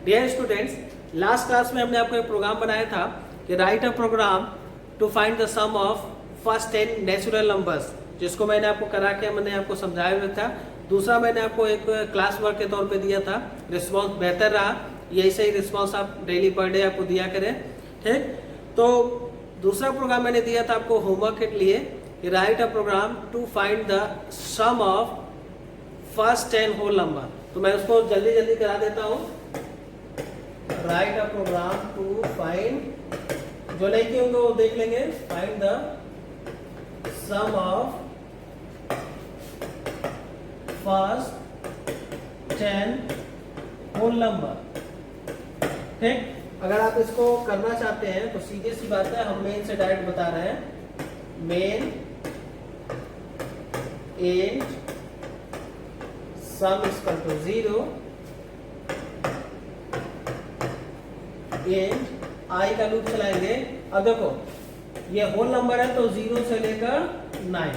Dear students, last class में हमने आपको एक प्रोग्राम बनाया था कि write a program to find the sum of first 10 natural numbers, जिसको मैंने आपको करा के मैंने आपको समझाया हुआ था। दूसरा मैंने आपको एक क्लास वर्क के तौर पे दिया था, रिस्पॉन्स बेहतर रहा। यही सही रिस्पॉन्स आप डेली पर डे आपको दिया करें, ठीक। तो दूसरा प्रोग्राम मैंने दिया था आपको होमवर्क के लिए, write a program to find the sum of first 10 whole number. तो मैं उसको जल्दी जल्दी करा देता हूँ। Write a program to find, जो नहीं किए होंगे वो देख लेंगे, find the sum of first 10 whole number, ठीक। अगर आप इसको करना चाहते हैं तो सीधी सी बात है, हम मेन से डायरेक्ट बता रहे हैं। Main and sum equal to 0 and i का लूप चलाएंगे। अब देखो ये होल नंबर है तो 0 से लेकर 9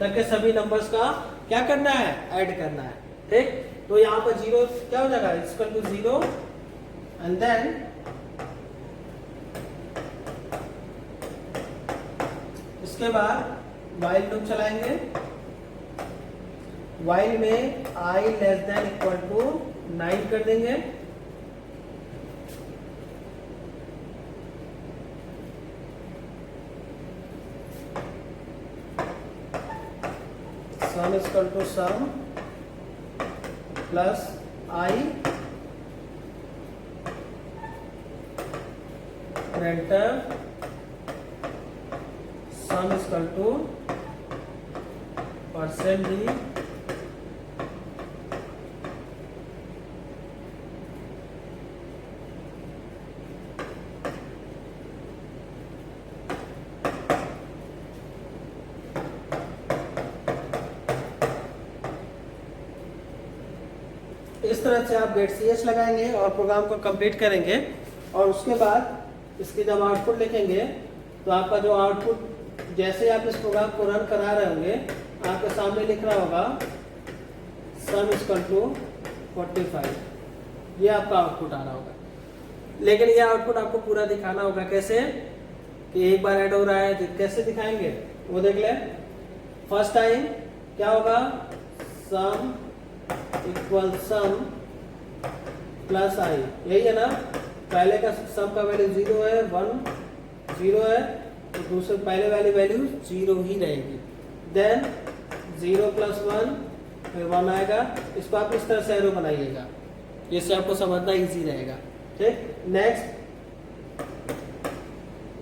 तक के सभी नंबर्स का क्या करना है, ऐड करना है, ठीक। तो यहाँ पर 0 क्या हो जाएगा, इक्वल टू 0 एंड देन इसके बाद वाइल लूप चलाएंगे। वाइल में i less than equal to 9 कर देंगे। Sum equal to sum plus i enter sum equal to percent d इस तरह से आप गेट सी एच लगाएंगे और प्रोग्राम को कंप्लीट करेंगे। और उसके बाद इसके जब आउटपुट लिखेंगे तो आपका जो आउटपुट, जैसे आप इस प्रोग्राम को रन करा रहे होंगे, आपके सामने लिख रहा होगा सम इक्वल टू 45, ये आपका आउटपुट आ रहा होगा। लेकिन ये आउटपुट आपको पूरा दिखाना होगा। कैसे कि एक बार ऐड हो रहा है तो कैसे दिखाएंगे वो देख ले। फर्स्ट टाइम क्या होगा, सम इक्वल सम प्लस आई, यही है ना। पहले का सम का वैल्यू 0 है, 1 0 है, तो दूसरे पहले वाली वैल्यू 0 ही रहेगी। देन 0 प्लस 1 फिर 1 आएगा। इसको आप इस तरह से एरो बनाइएगा, जिससे आपको समझना इजी रहेगा, ठीक। नेक्स्ट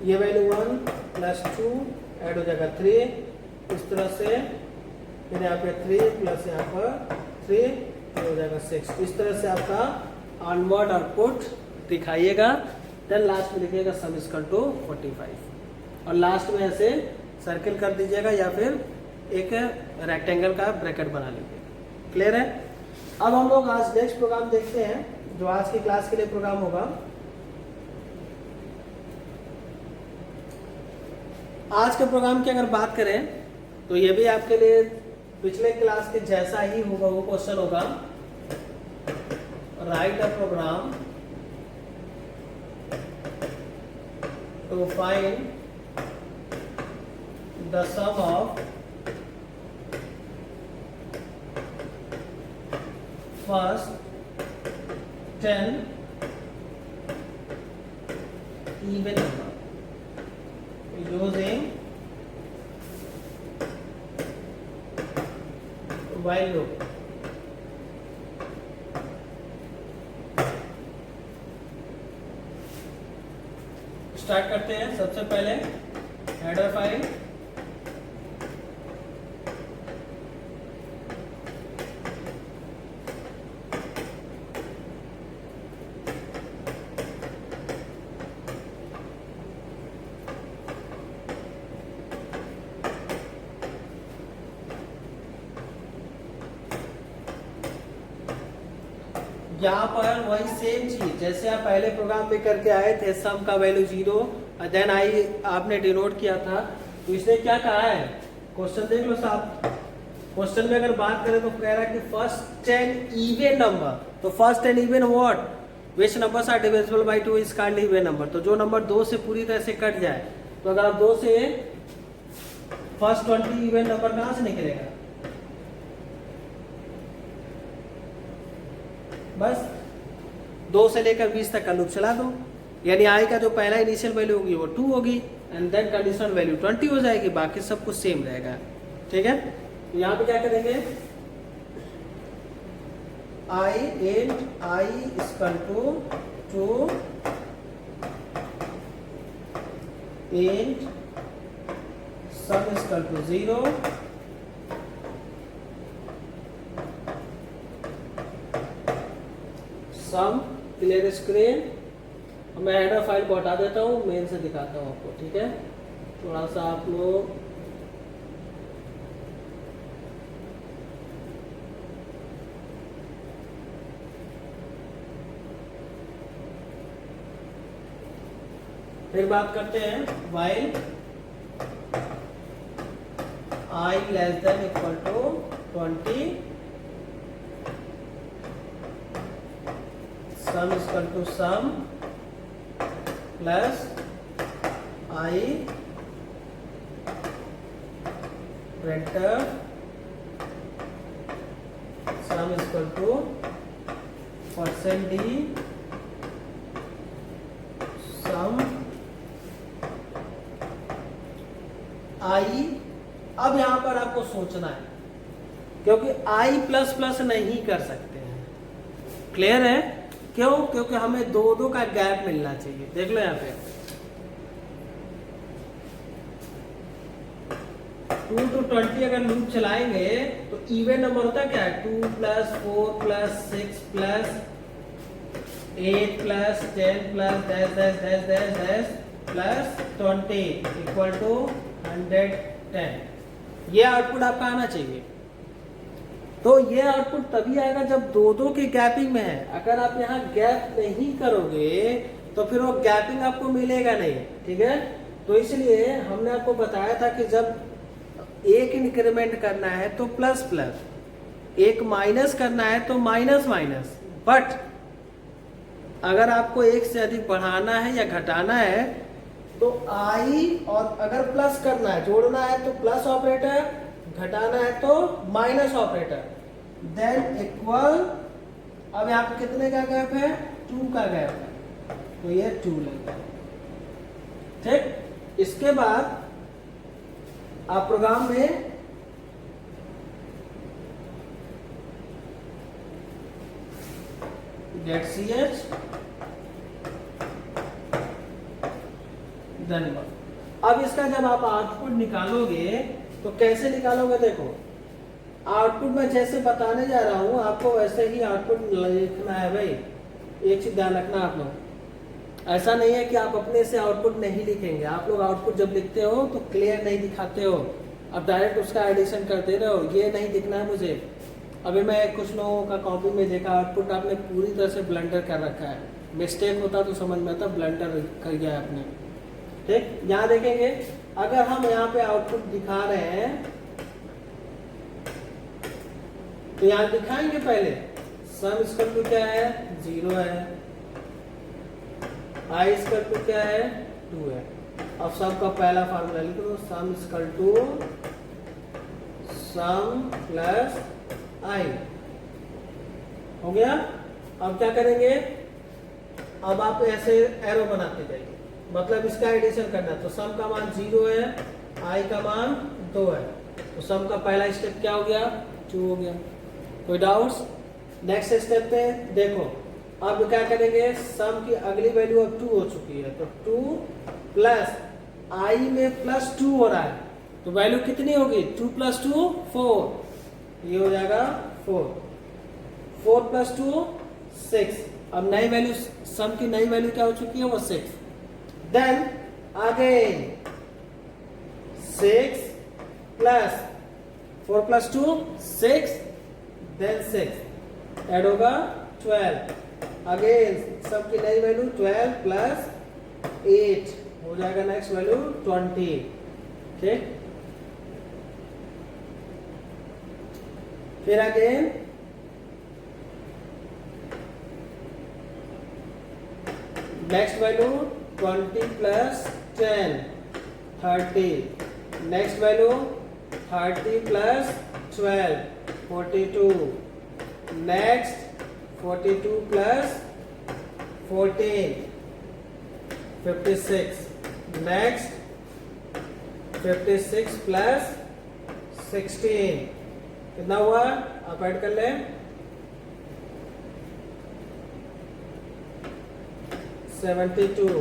ये वैल्यू 1 प्लस 2 ऐड हो जाएगा 3, इस तरह से। फिर यहाँ पे 3 प्लस यहाँ पर 3 हो जाएगा 6। इस तरह से आपका ऑनवर्ड आउटपुट दिखाइएगा। देन लास्ट में लिखिएगा सम इक्वल टू 45 और लास्ट में ऐसे सर्किल कर दीजिएगा या फिर एक रेक्टेंगल का ब्रैकेट बना लीजिए। क्लियर है। अब हम लोग आज नेक्स्ट प्रोग्राम देखते हैं, जो आज की क्लास के लिए प्रोग्राम होगा। आज के प्रोग्राम की अगर बात करें तो ये भी आपके लिए पिछले क्लास के जैसा ही होगा। वो क्वेश्चन होगा, write a program to find the sum of first 10 even number using while loop। Start करते हैं। सबसे पहले हेडर फाइल, यहाँ पर वही सेम चीज जैसे आप पहले प्रोग्राम में करके आए थे, सम का वैल्यू 0 देन आई आपने डिनोट किया था। तो इसने क्या कहा है, क्वेश्चन देख लो साहब। क्वेश्चन में अगर बात करें तो कह रहा है कि फर्स्ट 10 इवन नंबर। तो first 10 even what, which numbers are divisible by 2 is called even number. तो जो नंबर 2 से पूरी तरह से कट जाए, तो अगर आप 2 से फर्स्ट 20 इवन नंबर कहां से निकलेगा, बस 2 से लेकर 20 तक का लूप चला दो, यानी आई का जो पहला इनिशियल वैल्यू होगी वो 2 होगी एंड देन कंडीशनल वैल्यू 20 हो जाएगी, बाकी सब कुछ सेम रहेगा। ठीक है, तो यहाँ पे क्या करेंगे, i and i equal to 2 and sum equal to 0 sum clear screen. मैं हेडर फाइल को हटा देता हूँ, मेन से दिखाता हूँ आपको। ठीक है, थोड़ा सा आप लोग फिर बात करते हैं while i less than equal to 20 sum equal to sum plus i printf sum equal to %d sum i. अब यहां पर आपको सोचना है, क्योंकि आई प्लस प्लस नहीं कर सकते हैं। क्लियर है? क्यों? क्योंकि हमें 2 का गैप मिलना चाहिए। देख लो यहाँ पे 2 to 20 अगर लूप चलाएंगे तो इवन नंबर होता क्या है, 2 + 4 + 6 + 8 + 10 + dash dash dash dash dash plus 20 equal to 110। ये आउटपुट आपका आना चाहिए। तो ये आउटपुट तभी आएगा जब 2 के गैपिंग में है। अगर आप यहाँ गैप नहीं करोगे तो फिर वो गैपिंग आपको मिलेगा नहीं। ठीक है, तो इसलिए हमने आपको बताया था कि जब एक इंक्रीमेंट करना है तो प्लस प्लस, एक माइनस करना है तो माइनस माइनस। बट अगर आपको एक से अधिक बढ़ाना है या घटाना है तो आई, और अगर प्लस करना है, जोड़ना है तो प्लस ऑपरेटर, घटाना है तो माइनस ऑपरेटर, देन इक्वल। अब यहाँ पे कितने का गैप है, 2 का गैप है, तो ये 2 लगेगा। ठीक, इसके बाद आप प्रोग्राम में .ch धन्यवाद। अब इसका जब आप आउटपुट निकालोगे तो कैसे निकालोगे, देखो आउटपुट में जैसे बताने जा रहा हूं आपको वैसे ही आउटपुट लिखना है। भाई एक चीज ध्यान रखना आप लोग, ऐसा नहीं है कि आप अपने से आउटपुट नहीं लिखेंगे। आप लोग आउटपुट जब लिखते हो तो क्लियर नहीं दिखाते हो, आप डायरेक्ट उसका एडिशन कर दे रहे हो। ये नहीं दिखना है मुझे। अभी मैं कुछ लोगों का कॉपी में देखा, आउटपुट आपने पूरी तरह से ब्लंडर कर रखा है। मिस्टेक होता तो समझ में आता, ब्लंडर कर गया आपने। ठीक, यहाँ देखेंगे अगर हम यहाँ पे आउटपुट दिखा रहे हैं तो यहाँ दिखाएंगे पहले सम इक्वल टू क्या है, 0 है, आई इक्वल टू क्या है, 2 है। अब सम का पहला फार्मूला लिख दो, sum equal to sum plus i. हो गया। अब क्या करेंगे, अब आप ऐसे एरो बनाते जाइए, मतलब इसका एडिशन करना है। तो सम का मान 0 है, आई का मान 2 है, तो सम का पहला स्टेप क्या हो गया, 2 हो गया। कोई डाउट्स? नेक्स्ट स्टेप पे देखो, अब क्या करेंगे, सम की अगली वैल्यू अब 2 हो चुकी है, तो 2 प्लस आई में प्लस 2 हो रहा है, तो वैल्यू कितनी होगी, 2 + 2 4, ये हो जाएगा 4, 4 + 2 6। अब नई वैल्यू, सम की नई वैल्यू क्या हो चुकी है, वो 6। Then again 6 plus 4 + 2 6, then 6 add होगा 12। अगेन सब की नई वैल्यू 12 प्लस 8 हो जाएगा नेक्स्ट वैल्यू 20। ठीक, फिर again next value 20 plus 10 30, next value 30 plus 12 42, next 42 plus 14 56, next 56 plus 16 कितना हुआ, आप ऐड कर लें 72,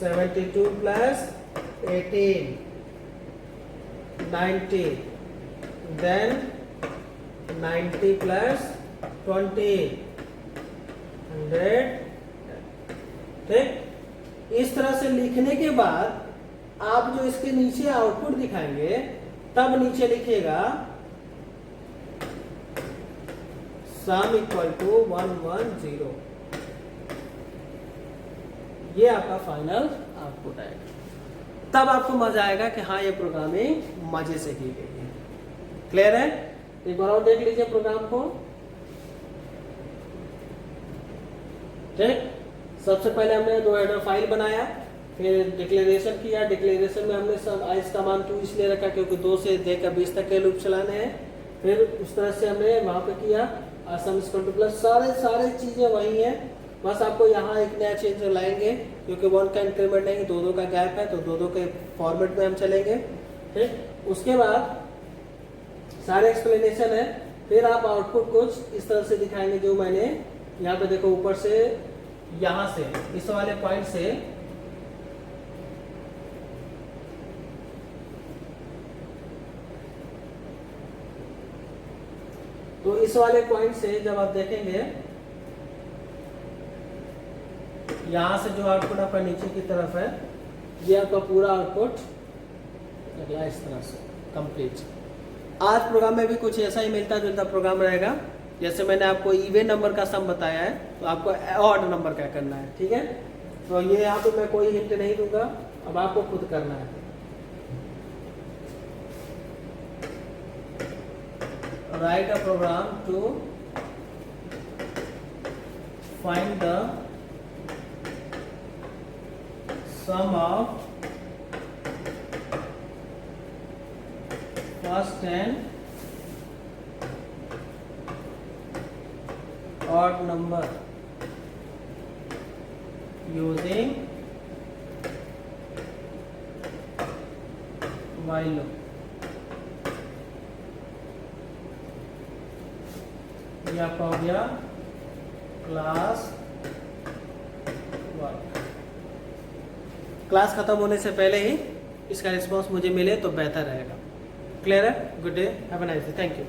72 प्लस 18 90, देन 90 प्लस 20 100। ठीक, इस तरह से लिखने के बाद आप जो इसके नीचे आउटपुट दिखाएंगे तब नीचे लिखिएगा सम इक्वल टू 110। ये आपका फाइनल आउटपुट आएगा। तब आपको मजा आएगा कि हाँ ये प्रोग्रामिंग मजे से की गई है। क्लियर है? एक बार और देख लीजिए प्रोग्राम को। ठीक, सबसे पहले हमने दो हेडर फाइल बनाया, फिर डिक्लेरेशन किया। डिक्लेरेशन में हमने सब आइस का मान 2 इसलिए रखा क्योंकि 2 से लेकर 20 तक के लूप चलाने हैं। फिर उस तरह से हमने वहां पे किया सम इक्वल टू प्लस, सारे चीजें वही है, बस आपको यहाँ एक नया चेंज लाएंगे क्योंकि 1 का इंक्रीमेंट नहीं, 2 का गैप है, तो 2 के फॉर्मेट में हम चलेंगे। ठीक, उसके बाद सारे एक्सप्लेनेशन है। फिर आप आउटपुट कुछ इस तरह से दिखाएंगे जो मैंने यहाँ पे देखो ऊपर से यहाँ से इस वाले पॉइंट से तो इस वाले पॉइंट से जब आप देखेंगे यहां से जो आउटपुट आपका नीचे की तरफ है ये आपका पूरा आउटपुट अगला इस तरह से कंप्लीट। आज प्रोग्राम में भी कुछ ऐसा ही मिलता जुलता प्रोग्राम रहेगा। जैसे मैंने आपको इवन नंबर का सम बताया है तो आपको ऑड नंबर क्या करना है। ठीक है, तो ये यहाँ पे मैं कोई हिंट नहीं दूंगा, अब आपको खुद करना है। Write a program to find the sum of first and odd number using while loop। ये आपका हो गया क्लास वर्क। क्लास खत्म होने से पहले ही इसका रिस्पांस मुझे मिले तो बेहतर रहेगा। क्लियर है? Good day, have a nice day, thank you.